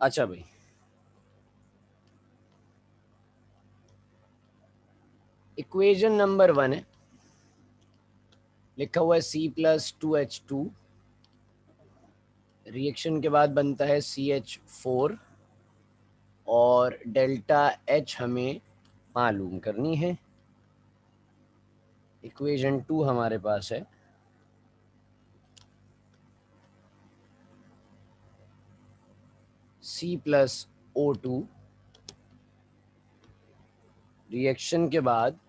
अच्छा भाई, equation number 1 है, लिखा हुआ है C+2H2, रिएक्शन के बाद बनता है CH4 और डेल्टा H हमें मालूम करनी है। इक्वेशन 2 हमारे पास है, C+O2, रिएक्शन के बाद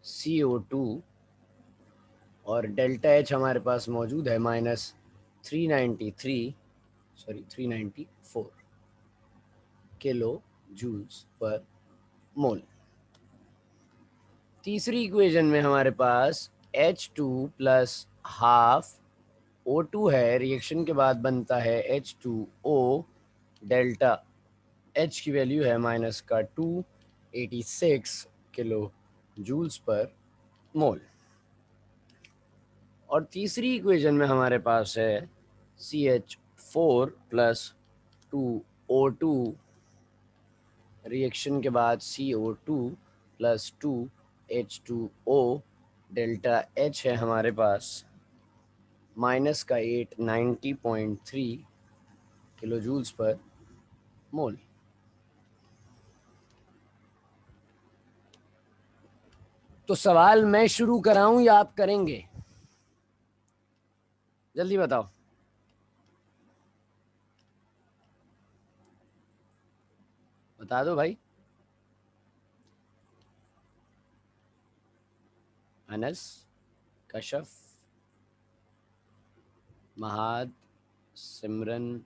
CO2 और डेल्टा H हमारे पास मौजूद है -394 किलो जूल्स पर मोल। तीसरी इक्वेशन में हमारे पास H2 प्लस हाफ O2 है, रिएक्शन के बाद बनता है H2O, डेल्टा H की वैल्यू है -286 किलो जूल्स पर मोल। और तीसरी इक्वेशन में हमारे पास है CH4 प्लस 2O2, रिएक्शन के बाद CO2 plus 2H2O, delta H है हमारे पास -890.3 किलो जूल्स पर मोल। तो सवाल मैं शुरू कराऊं या आप करेंगे? जल्दी बताओ। बता दो भाई। अनस, कशफ, महाद, सिमरन।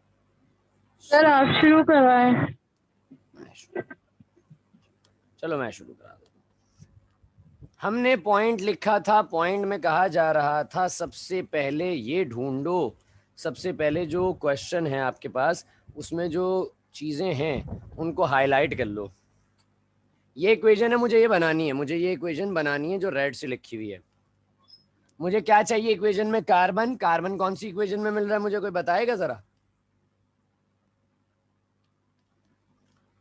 सर आप शुरू करवाएं। चलो मैं शुरू करा दूं। हमने पॉइंट लिखा था, पॉइंट में कहा जा रहा था सबसे पहले ये ढूंढो, सबसे पहले जो क्वेश्चन है आपके पास उसमें जो चीजें हैं उनको हाईलाइट कर लो। ये इक्वेशन है, मुझे ये बनानी है, मुझे ये इक्वेशन बनानी है जो रेड से लिखी हुई है। मुझे क्या चाहिए इक्वेशन में? कार्बन। कार्बन कौन सी इक्वेशन में मिल रहा है मुझे कोई बताएगा जरा?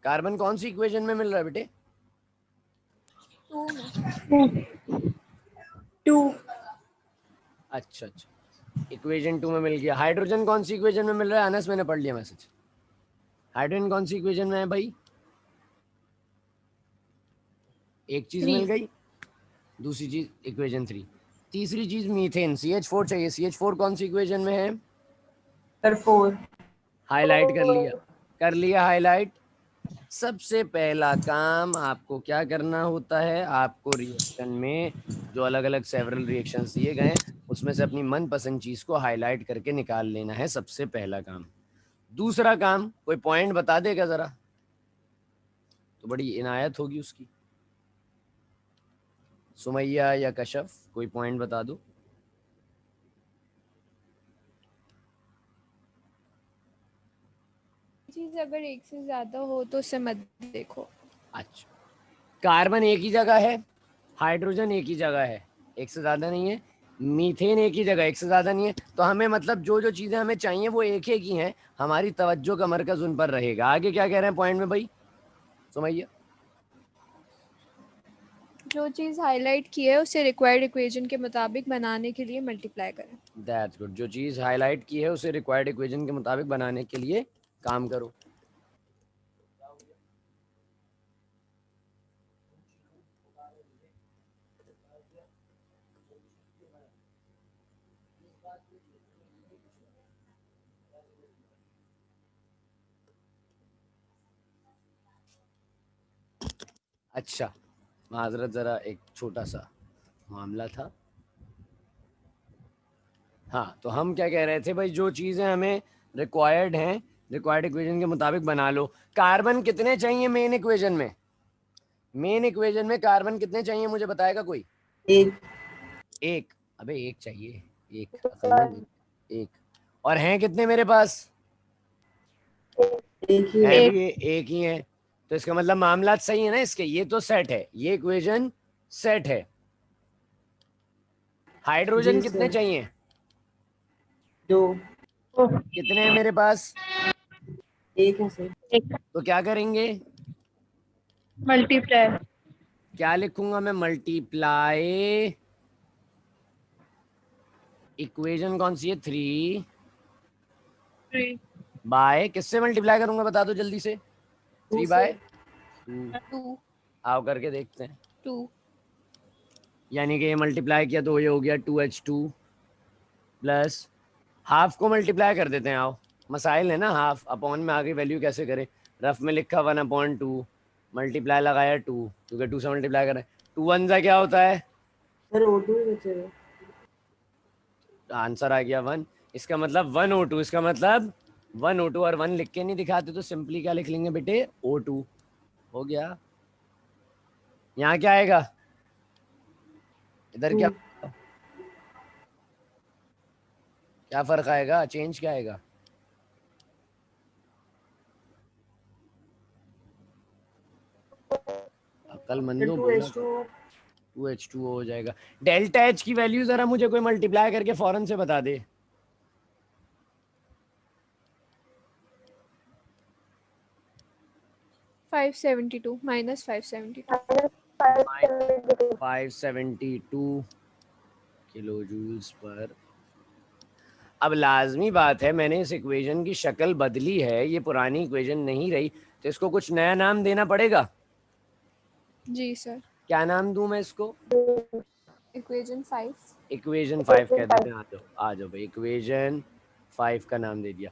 कार्बन कौन सी इक्वेशन में मिल रहा है बेटे? 2। अच्छा अच्छा, इक्वेशन 2 में मिल गया। हाइड्रोजन कौन सी इक्वेशन में मिल रहा है? अनस, मैंने पढ़ लिया मैसेज। हाइड्रोजन कौन सी इक्वेशन में है भाई? एक चीज मिल गई, दूसरी चीज इक्वेशन 3। तीसरी चीज मीथेन, CH4 चाहिए। CH4 कौन सी इक्वेशन में है? सर 4। हाईलाइट कर लिया, कर लिया हाईलाइट। सबसे पहला काम आपको क्या करना होता है, आपको रिएक्शन में जो अलग अलग सेवरल रिएक्शंस दिए गए हैं उसमें से अपनी मनपसंद चीज को हाईलाइट करके निकाल लेना है, सबसे पहला काम। दूसरा काम, कोई पॉइंट बता देगा जरा तो बड़ी इनायत होगी उसकी। सुमैया या कशफ, कोई पॉइंट बता दो। चीज अगर एक से ज्यादा हो तो उसे मत देखो। अच्छा, कार्बन एक ही जगह है, हाइड्रोजन एक ही जगह है, एक से ज्यादा नहीं है। मीथेन एक ही जगह, एक से ज्यादा नहीं है। तो हमें मतलब जो जो चीजें हमें चाहिए वो एक एक ही हैं, हमारी तवज्जो का मरकज उन पर रहेगा। आगे क्या कह रहे हैं पॉइंट में भाई सुमैया? जो चीज हाईलाइट की है उसे रिक्वायर्ड इक्वेशन के मुताबिक बनाने के लिए मल्टीप्लाई करें। That's good. जो चीज हाईलाइट की है उसे रिक्वायर्ड इक्वेशन के मुताबिक बनाने के लिए काम करो। अच्छा, माजरत, जरा एक छोटा सा मामला था। हाँ, तो हम क्या कह रहे थे भाई, जो चीजें हमें रिक्वायर्ड हैं, रिक्वायर्ड इक्वेशन के मुताबिक बना लो। कार्बन कितने चाहिए मेन इक्वेशन में? मेन इक्वेशन में कार्बन कितने चाहिए मुझे बताएगा कोई? 1। एक। अबे एक चाहिए, एक, असल में एक। और हैं कितने मेरे पास? एक ही हैं है। भी एक ही हैं। तो इसका मतलब मामला सही है ना इसके, ये तो सेट है, ये इक्वेशन सेट है। हाइड्रोजन जी कितने सर। चाहिए? 2। कितने हैं मेरे पास? एक है सर। तो क्या करेंगे, मल्टीप्लाई। क्या लिखूंगा मैं, मल्टीप्लाई, इक्वेशन कौन सी है, 3 बाय, किससे मल्टीप्लाई करूंगा बता दो जल्दी से, 3/2। 2 आओ करके देखते हैं। 2 यानी कि ये मल्टीप्लाई किया तो ये हो गया 2h2 प्लस हाफ को मल्टीप्लाई कर देते हैं। आओ, मसाइल है ना, हाफ अपॉन में आगे वैल्यू कैसे करें, रफ में लिखा 1/2, मल्टीप्लाई लगाया 2, क्योंकि 2 से मल्टीप्लाई कर रहे हैं। 2 1 जा क्या होता है, सर O2 ही बचेगा। आंसर आ गया 1। इसका मतलब 1O2, इसका मतलब 1O2, और 1 लिख के नहीं दिखाते तो सिंपली क्या लिख लेंगे बेटे, O2 हो गया। यहाँ क्या आएगा, इधर क्या, क्या फर्क आएगा, चेंज क्या आएगा, अक्लमंदो बोला, 2H2O हो जाएगा। डेल्टा H की वैल्यू जरा मुझे कोई मल्टीप्लाई करके फौरन से बता दे। 572 माइनस 572 572 किलो जूल्स पर। अब लाजमी बात है, मैंने इस इक्वेशन की शक्ल बदली है, ये पुरानी इक्वेशन नहीं रही, तो इसको कुछ नया नाम देना पड़ेगा। जी सर। क्या नाम दूं मैं इसको, इक्वेशन 5। इक्वेशन 5 कह देते हैं। आ जाओ आ जाओ भाई, इक्वेशन 5 का नाम दे दिया।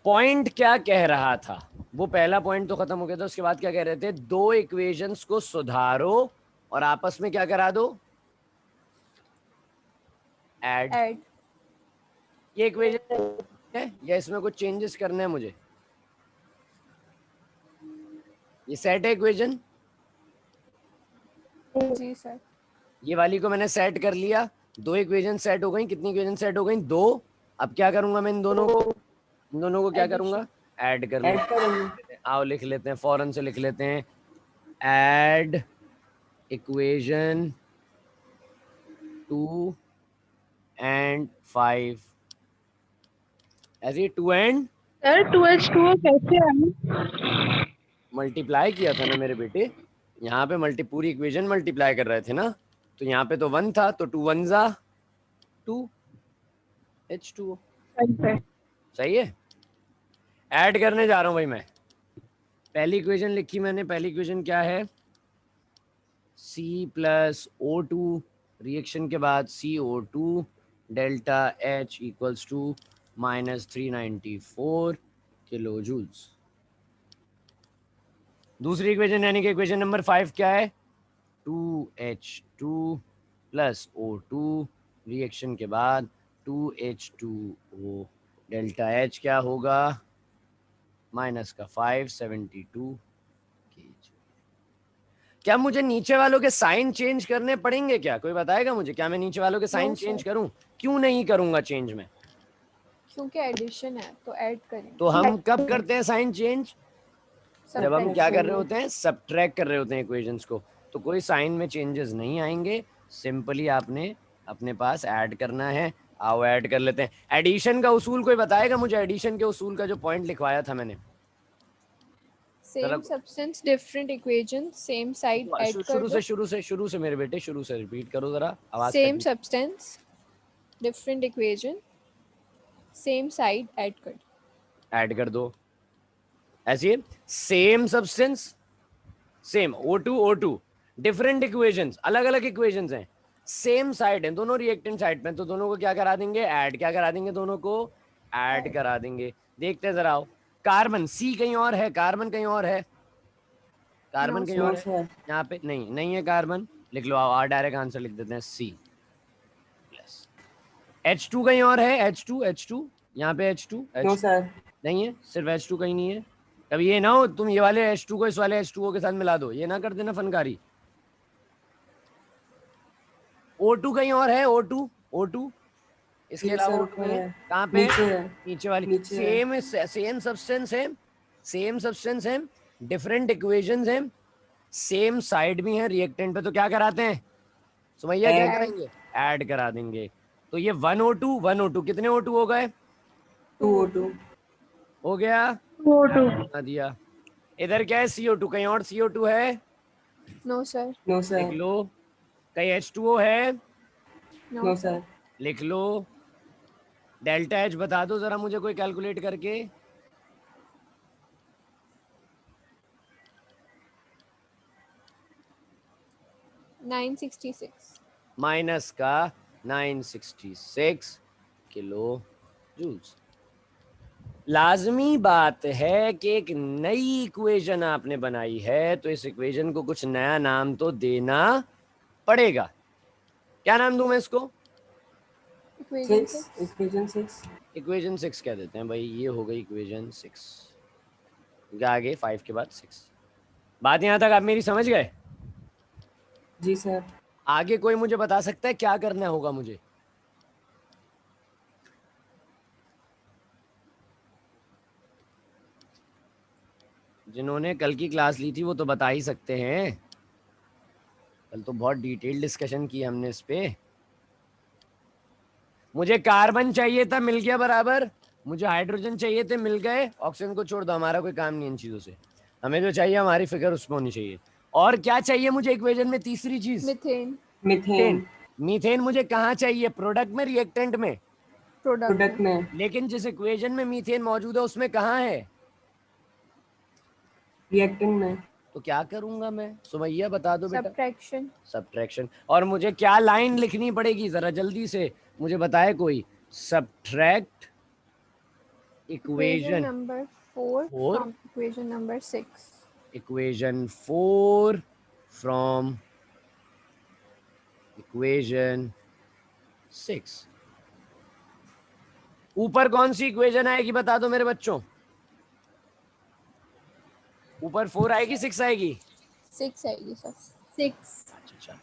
पॉइंट क्या कह रहा था, वो पहला पॉइंट तो खत्म हो गया था, उसके बाद क्या कह रहे थे, दो इक्वेशंस को सुधारो और आपस में क्या करा दो, ऐड। ये इक्वेशन है या इसमें कुछ चेंजेस करने हैं मुझे, ये सेट है इक्वेशन, जी सर। ये वाली को मैंने सेट कर लिया, दो इक्वेशन सेट हो गई, कितनी इक्वेशन सेट हो गई, 2। अब क्या करूंगा मैं, इन दोनों को क्या करूंगा, ऐड कर लूंगा। आओ लिख लेते हैं, फौरन से लिख लेते हैं, ऐड इक्वेशन 2 and 5, ऐसे 2 and सर 2H2O कैसे आए? मल्टीप्लाई किया था ना मेरे बेटे, यहाँ पे पूरी इक्वेशन मल्टीप्लाई कर रहे थे ना, तो यहाँ पे तो 1 था, तो 2 1 जा 2 H2O, सही है। ऐड करने जा रहा हूँ भाई मैं, पहली इक्वेशन लिखी मैंने, पहली इक्वेशन क्या है, C प्लस O2, रिएक्शन के बाद CO2 delta H equals to -394 kilo joules. दूसरी इक्वेशन यानी कि इक्वेशन नंबर 5 क्या है, 2H2 प्लस O2, रिएक्शन के बाद 2H2O डेल्टा H क्या होगा, माइनस का 572 kg। क्या मुझे नीचे वालों के साइन चेंज करने पड़ेंगे क्या, कोई बताएगा मुझे, क्या मैं नीचे वालों के साइन चेंज करूं, क्यों नहीं करूंगा चेंज में, क्योंकि एडिशन है तो ऐड करेंगे। तो हम कब करते हैं साइन चेंज, जब हम क्या कर रहे होते हैं, सबट्रैक्ट कर रहे होते हैं इक्वेशंस को, तो कोई साइन में चेंजेस नहीं आएंगे, सिंपली आपने अपने पास ऐड करना है। आओ ऐड कर लेते हैं। एडिशन का उसूल कोई बताएगा मुझे, एडिशन के उसूल का जो पॉइंट लिखवाया था मैंने, same substance different equation same side add कर दो। शुरू से मेरे बेटे, शुरू से रिपीट करो जरा, आवाज same substance different equation same side add कर दो, ऐसी same substance same O2 different equations, अलग अलग इक्वेशंस हैं, सेम साइड है, दोनों रिएक्टेंट साइड पे, तो दोनों को क्या करा देंगे, ऐड, क्या करा देंगे, दोनों को ऐड करा देंगे। देखते हैं जरा, आओ, कार्बन C कहीं और है, कार्बन कहीं और है, कार्बन कहीं और है, यहाँ पे नहीं है कार्बन, लिख लो, आओ डायरेक्ट आंसर लिख देते हैं C प्लस। H2 कहीं और है, H2 यहाँ पे H2 नहीं है, सिर्फ H2 कहीं नहीं है। कभी ये ना हो तुम ये वाले H2 को इस वाले H2O के साथ मिला दो, ये ना कर देना फनकारी। O2 कहीं और है, O2 इसके अलावा O2 नहीं है, कहाँ पे, नीचे वाली, सेम सब्सटेंस है, डिफरेंट इक्वेशंस हैं, सेम साइड भी है रिएक्टेंट पे, तो क्या कराते हैं सुमैया, क्या करेंगे, ऐड करा देंगे। तो ये 1O2 कितने O2 हो गए, 2O2 हो गया, 2O2 बना दिया। इधर क्या है CO2, कहीं और CO2 है? No sir. नो लिख सर लो। कहीं H2O है? No no sir. सर लिख लो। डेल्टा H बता दो जरा मुझे कोई कैलकुलेट करके। -966 माइनस का 966 किलो जूल्स। लाजमी बात है कि एक नई इक्वेशन आपने बनाई है तो इस इक्वेशन को कुछ नया नाम तो देना पड़ेगा। क्या नाम दूं मैं इसको? इक्वेशन 6 6। इक्वेशन 6 इक्वेशन 6 कह देते हैं भाई, ये हो गई इक्वेशन 6। आगे 5 के बाद 6। बात यहां तक आप मेरी समझ गए? जी सर। आगे कोई मुझे बता सकता है क्या करना होगा मुझे? जिन्होंने कल की क्लास ली थी वो तो बता ही सकते हैं। कल तो बहुत डिटेल डिस्कशन की हमने इस पे। मुझे कार्बन चाहिए था, मिल गया बराबर। मुझे हाइड्रोजन चाहिए थे, मिल गए। ऑक्सीजन को छोड़ दो, हमारा कोई काम नहीं इन चीजों से। हमें जो चाहिए हमारी फिगर उसमें होनी चाहिए। और क्या चाहिए मुझे इक्वेशन में? तीसरी चीज मीथेन मीथेन। मीथेन मीथेन मुझे कहाँ चाहिए? प्रोडक्ट में, रिएक्टेंट में? प्रोडक्ट में। प्रोडक्ट में लेकिन जिस इक्वेशन में मीथेन मौजूद है उसमें कहाँ है? रिएक्टेंट में तो क्या करूंगा मैं? सुमैया बता दो बेटा। सब्ट्रैक्शन। सब्ट्रैक्शन। और मुझे क्या लाइन लिखनी पड़ेगी जरा जल्दी से मुझे बताए कोई। Subtract equation equation number 4 4। From equation number 6। Equation 4 from equation 6। ऊपर कौन सी इक्वेशन आएगी बता दो मेरे बच्चों। ऊपर 4 आएगी 6 आएगी? 6 आएगी सर। 6 अच्छा अच्छा।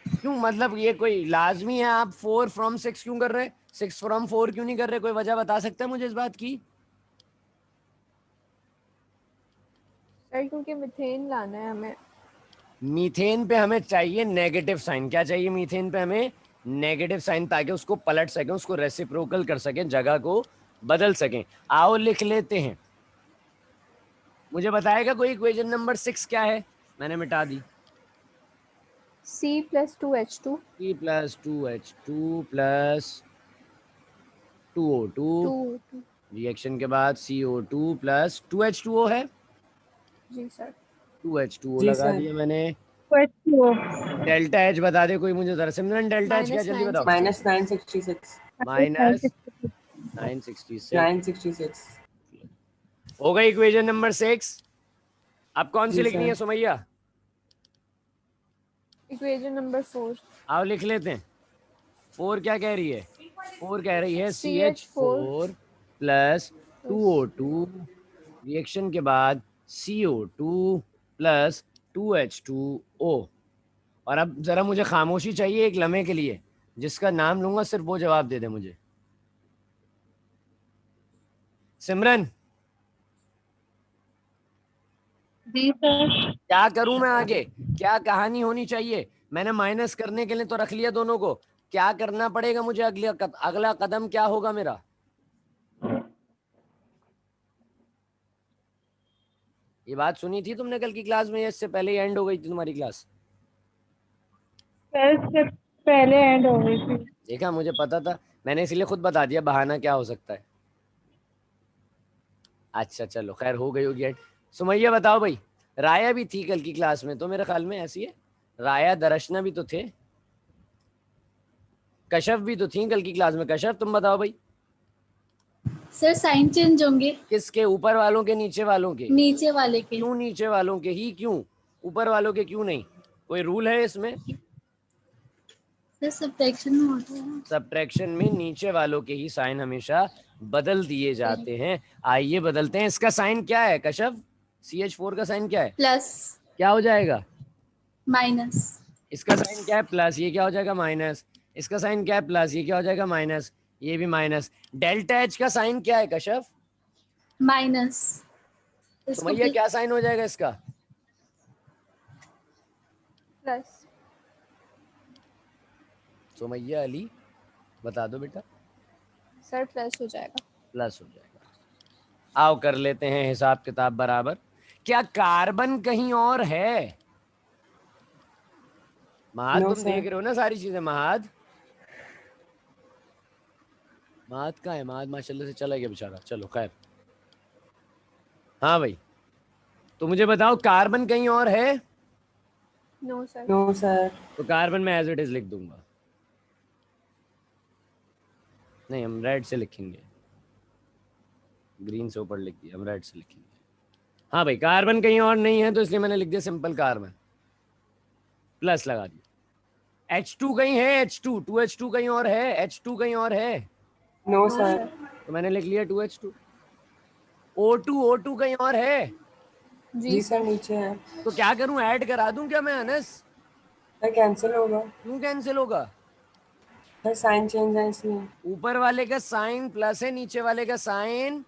क्यों, मतलब ये कोई लाजमी है आप 4 फ्रॉम 6 क्यों कर रहे? 6 फ्रॉम 4 क्यों नहीं कर रहे? कोई वजह बता सकता है मुझे इस बात की? सर क्योंकि मीथेन लाना है हमें। मीथेन पे हमें चाहिए नेगेटिव साइन। क्या चाहिए मीथेन पे हमें? नेगेटिव साइन, ताकि उसको पलट सकें, उसको रेसिप्रोकल कर सकें, जगह को बदल सकें। आओ लिख लेते हैं। मुझे बताएगा कोई इक्वेशन नंबर 6 क्या है? मैंने मिटा दी। C+2H2 C+2H2 plus 2O2। 2O2। Reaction के बाद CO2 प्लस 2H2O है। जी सर। 2H2O जी लगा सर दिया मैंने। H2O डेल्टा H बता दे कोई मुझे जरा। सिमरन डेल्टा H क्या, जल्दी बताओ। Minus -966 966 minus 966। 966 हो गई इक्वेशन नंबर 6। अब कौन सी जी लिखनी सर। है सुमैया? इक्वेशन नंबर 4 आओ लिख लेते हैं। 4 क्या कह रही है? 4 कह रही है CH4 CH4 plus 2O2। Reaction के बाद CO2 प्लस 2H2O। और अब जरा मुझे खामोशी चाहिए एक लम्हे के लिए। जिसका नाम लूंगा सिर्फ वो जवाब दे दे मुझे। सिमरन, जी सर। क्या करूं मैं आगे? क्या कहानी होनी चाहिए? मैंने माइनस करने के लिए तो रख लिया दोनों को। क्या करना पड़ेगा मुझे? अगला कदम क्या होगा मेरा? ये बात सुनी थी तुमने कल की क्लास में या इससे पहले ही एंड हो गई थी तुम्हारी क्लास? सर इससे पहले एंड हो गई थी। देखा, मुझे पता था। मैंने इसलिए खुद बता दिया बहाना क्या हो सकता है। अच्छा चलो खैर, हो गई होगी एंड। सुमैया बताओ भाई। राया भी थी कल की क्लास में तो मेरे ख्याल में ऐसी है। राया दर्शना भी तो थे। कश्यप भी तो थी कल की क्लास में। कश्यप तुम बताओ भाई। सर साइन चेंज होंगे। किसके? ऊपर वालों के नीचे वालों के? नीचे वाले के। क्यों नीचे वालों के ही क्यों? ऊपर वालों के क्यों नहीं? कोई रूल है इसमें? सर सब्ट्रैक्शन में होता है ना। सब्ट्रैक्शन में नीचे वालों के ही साइन हमेशा बदल दिए सर जाते हैं। आइए बदलते हैं। इसका साइन क्या है कश्यप? CH4 का साइन क्या है? प्लस क्या हो जाएगा? माइनस। इसका साइन क्या है? प्लस। ये क्या हो जाएगा? माइनस। इसका साइन क्या है? प्लस। ये क्या हो जाएगा? माइनस। ये भी माइनस। डेल्टा H का साइन क्या है कश्यप? माइनस। इसको सुमैया क्या साइन हो जाएगा इसका? प्लस। सुमैया अली बता दो बेटा। सर प्लस हो जाएगा। प्लस हो जाएगा। आओ कर लेते हैं हिसाब किताब बराबर। क्या कार्बन कहीं और है? महाद, No, तुम sir. देख रहे हो ना सारी चीजें। महाद, महाद कहाँ है? महाद माशाल्लाह से चला गया बेचारा। चलो खैर। हाँ भाई, तो मुझे बताओ कार्बन कहीं और है? No sir. No, sir. तो कार्बन में एज इट इज लिख दूंगा। नहीं, हम रेड से लिखेंगे। ग्रीन से ऊपर लिख दिया, हम रेड से लिखेंगे। हाँ भाई, कार्बन कहीं और नहीं है तो इसलिए मैंने लिख दिया सिंपल कार्बन, प्लस लगा दिया। H2 कहीं है? H2, 2H2 कहीं और है? H2 कहीं और है? No, no sir. सर। तो मैंने लिख लिया 2H2। O2 कहीं और है? जी जी सर सर। नीचे है। तो क्या करूं, ऐड करा दूं क्या मैं अनस? सर कैंसिल होगा। क्यों कैंसिल होगा? सर साइन चेंज है इसलिए। ऊपर वाले का साइन प्लस है, नीचे वाले का साइन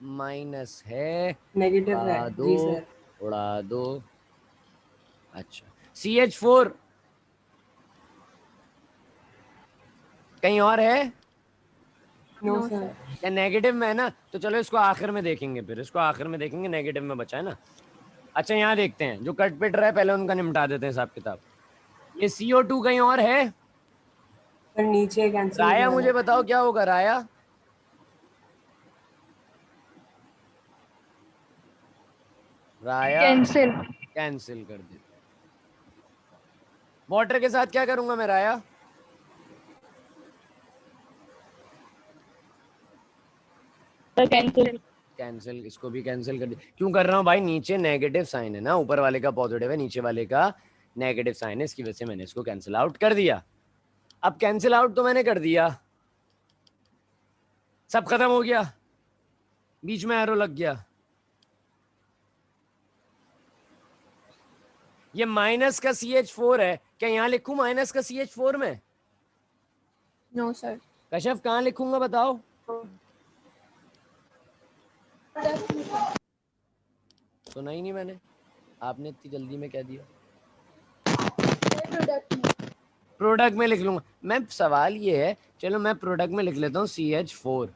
माइनस है। नेगेटिव है। उड़ा दो, जी सर। उड़ा दो। अच्छा, CH4 कहीं और है? No no sir. सर। या नेगेटिव में है ना? तो चलो इसको आखिर में देखेंगे, फिर इसको आखिर में देखेंगे, नेगेटिव में बचा है ना। अच्छा, यहाँ देखते हैं जो कट पिट रहा है, पहले उनका निपटा देते हैं हिसाब किताब। ये CO2 कहीं और है? सर नीचे कैंसिल राया, किया मुझे है। बताओ क्या होगा राया? राया कैंसिल। कैंसिल कर देते हैं। वाटर के साथ क्या करूंगा मैं राया? कैंसिल। कैंसिल, इसको भी कैंसिल कर दिया। क्यों कर रहा हूँ भाई? नीचे नेगेटिव साइन है ना, ऊपर वाले का पॉजिटिव है, नीचे वाले का नेगेटिव साइन है, इसकी वजह से मैंने इसको कैंसिल आउट कर दिया। अब कैंसिल आउट तो मैंने कर दिया, सब खत्म हो गया, बीच में एरो लग गया। ये माइनस का CH4 है, क्या यहाँ लिखूं माइनस का CH4 में? No sir. कशफ कहाँ लिखूंगा बताओ? सुना ही नहीं मैंने, आपने इतनी जल्दी में कह दिया। प्रोडक्ट में लिख लूंगा मैं। सवाल ये है, चलो मैं प्रोडक्ट में लिख लेता हूँ CH4।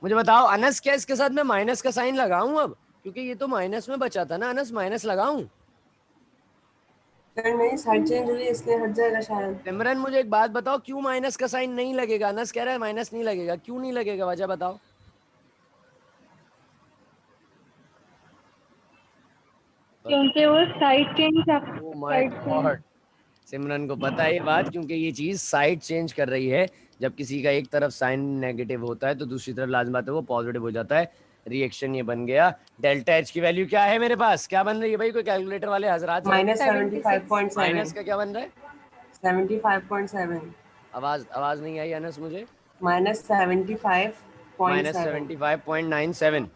मुझे बताओ अनस, क्या इसके साथ मैं माइनस का साइन लगाऊं अब? क्योंकि ये तो माइनस में बचा था ना अनस, माइनस लगाऊं? सर नहीं साइड चेंज हुई इसलिए हट जाएगा शायद। सिमरन मुझे एक बात बताओ, क्यों माइनस का साइन नहीं लगेगा? अनस कह रहा है माइनस नहीं लगेगा, क्यों नहीं लगेगा, वजह बताओ। क्योंकि वो side change oh my side change. God, Simran को पता है ये बात, क्योंकि ये चीज साइड चेंज कर रही है। जब किसी का एक तरफ साइन नेगेटिव होता है तो दूसरी तरफ लाजमी बात है वो पॉजिटिव हो जाता है। रिएक्शन ये बन गया। डेल्टा H की वैल्यू क्या है मेरे पास? क्या बन रही है भाई? कोई कैलकुलेटर वाले हजरात जरा। माइनस 75.7। माइनस का क्या बन रहा है? 75.7। आवाज आवाज नहीं आई अनस मुझे। Minus minus 75.7। 75.97।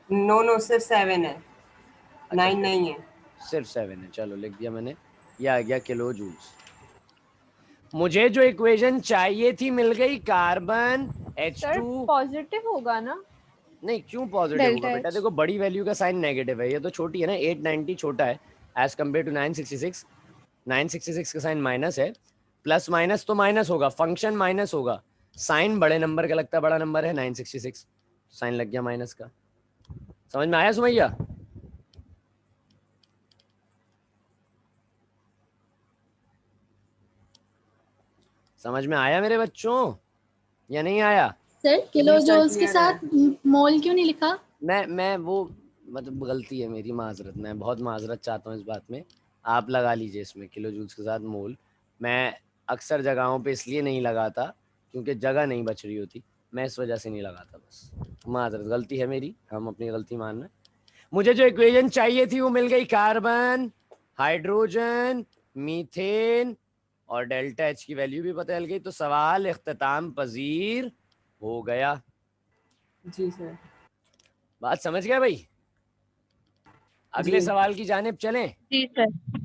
नो नो सिर्फ 7 है। अच्छा 9 नहीं है। सिर्फ 7 है, चलो लिख दिया मैंने। ये आ गया किलो जूल्स। मुझे जो इक्वेशन चाहिए थी मिल गई। Carbon sir H2। पॉजिटिव होगा ना? नहीं, क्यों पॉजिटिव होगा डेल्टा बेटा? एच। देखो बड़ी वैल्यू का साइन नेगेटिव है, ये तो छोटी है ना, 890 छोटा है एज कम्पेयर टू 966। 966 का साइन माइनस है, प्लस माइनस तो माइनस होगा, फंक्शन माइनस होगा, साइन बड़े नंबर का लगता है, बड़ा नंबर है 966, साइन लग गया माइनस का। समझ में आया सुमैया? समझ में आया मेरे बच्चों या नहीं आया? सर किलो जी सर, जूल्स के clear साथ मोल क्यों नहीं लिखा? मैं वो मतलब गलती है मेरी, माजरत, मैं बहुत माजरत चाहता हूँ इस बात में। आप लगा लीजिए इसमें किलो जूल्स के साथ मोल। मैं अक्सर जगहों पे इसलिए नहीं लगाता क्योंकि जगह नहीं बच रही होती, मैं इस वजह से नहीं लगाता, बस माजरत, गलती है मेरी, हम अपनी गलती मान रहे हैं। मुझे जो इक्वेशन चाहिए थी वो मिल गई। कार्बन, हाइड्रोजन, मीथेन और डेल्टा H की वैल्यू भी पता चल गई, तो सवाल इख्तिताम पजीर हो गया। जी सर। बात समझ गए भाई? अगले जी। सवाल की जानिब चलें। जी सर।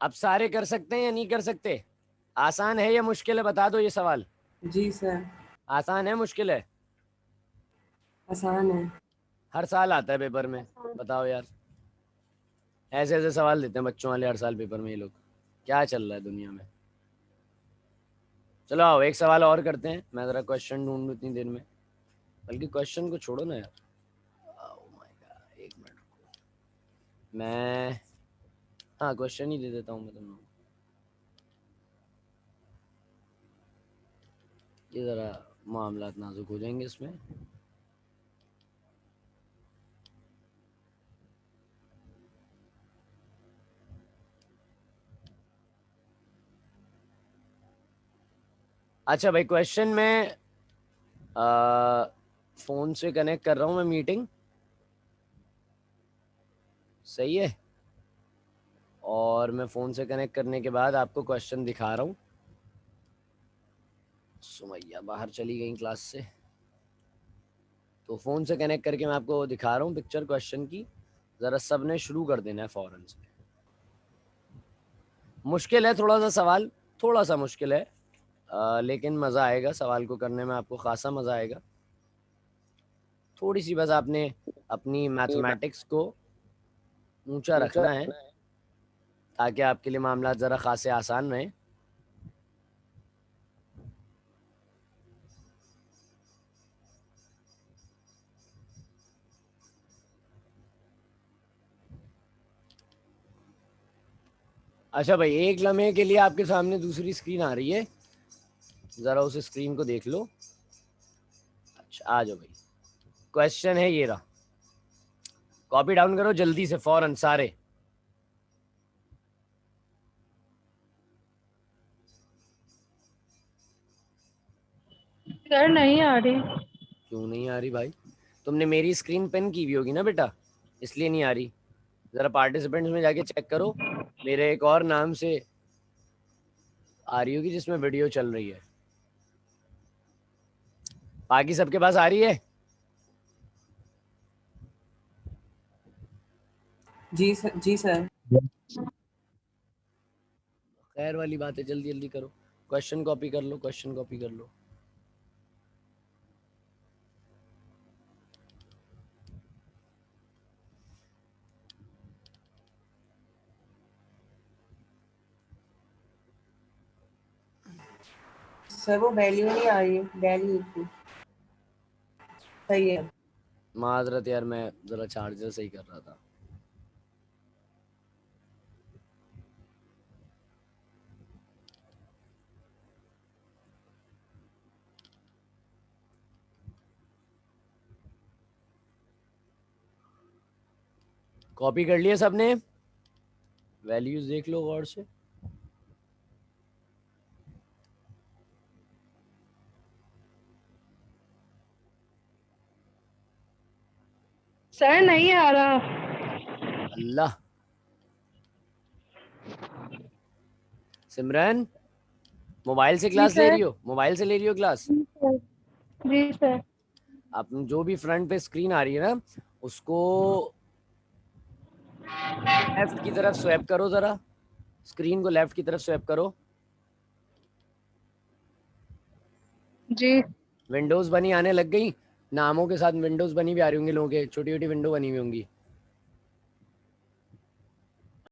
अब सारे कर सकते हैं या नहीं कर सकते? आसान है या मुश्किल है, बता दो ये सवाल। जी सर। आसान है मुश्किल है? आसान है। हर साल आता है पेपर में, बताओ यार। ऐसे ऐसे सवाल देते हैं बच्चों वाले हर साल पेपर में ये लोग। क्या चल रहा है दुनिया में? चलो आओ एक सवाल और करते हैं, मैं ज़रा क्वेश्चन ढूंढूं इतनी देर में। बल्कि क्वेश्चन को छोड़ो ना यार, मैं हाँ क्वेश्चन ही दे देता हूँ मैं तुम लोग ये ज़रा मामला नाजुक हो जाएंगे इसमें। अच्छा भाई क्वेश्चन में फ़ोन से कनेक्ट कर रहा हूँ मैं मीटिंग, सही है। और मैं फ़ोन से कनेक्ट करने के बाद आपको क्वेश्चन दिखा रहा हूँ। सुमैया बाहर चली गई क्लास से, तो फ़ोन से कनेक्ट करके मैं आपको दिखा रहा हूँ पिक्चर क्वेश्चन की। ज़रा सब ने शुरू कर देना है फ़ौरन से। मुश्किल है थोड़ा सा सवाल, थोड़ा सा मुश्किल है, लेकिन मज़ा आएगा सवाल को करने में, आपको खासा मज़ा आएगा। थोड़ी सी बस आपने अपनी मैथमेटिक्स को ऊंचा रखना है ताकि आपके लिए मामला ज़रा खासे आसान रहे। अच्छा भाई एक लम्हे के लिए आपके सामने दूसरी स्क्रीन आ रही है, ज़रा उस स्क्रीन को देख लो। अच्छा आ जाओ भाई, क्वेश्चन है ये रहा, कॉपी डाउन करो जल्दी से फौरन सारे। सर नहीं आ रही। क्यों नहीं आ रही भाई? तुमने मेरी स्क्रीन पेन की हुई होगी ना बेटा, इसलिए नहीं आ रही। ज़रा पार्टिसिपेंट्स में जाके चेक करो, मेरे एक और नाम से आ रही होगी जिसमें वीडियो चल रही है। बाकी सबके पास आ रही है? जी सर, जी सर। खैर वाली बात है, जल्दी जल्दी करो, क्वेश्चन कॉपी कर लो, क्वेश्चन कॉपी कर लो। सर वो वैल्यू नहीं आ रही है, वैल्यू की। सही है। माजरत यार, मैं ज़रा चार्जर सही कर रहा था। कॉपी कर लिया सबने? वैल्यूज देख लो गौर से। सर नहीं आ रहा। अल्लाह, सिमरन मोबाइल से जी क्लास ले सर। रही हो? मोबाइल से ले रही हो क्लास? जी सर। जी सर। आप जो भी फ्रंट पे स्क्रीन आ रही है ना, उसको लेफ्ट की तरफ स्वैप करो, ज़रा स्क्रीन को लेफ्ट की तरफ स्वैप करो। जी। विंडोज़ बनी आने लग गई, नामों के साथ विंडोज़ बनी भी आ रही होंगी, लोगों के छोटी छोटी विंडो बनी हुई होंगी।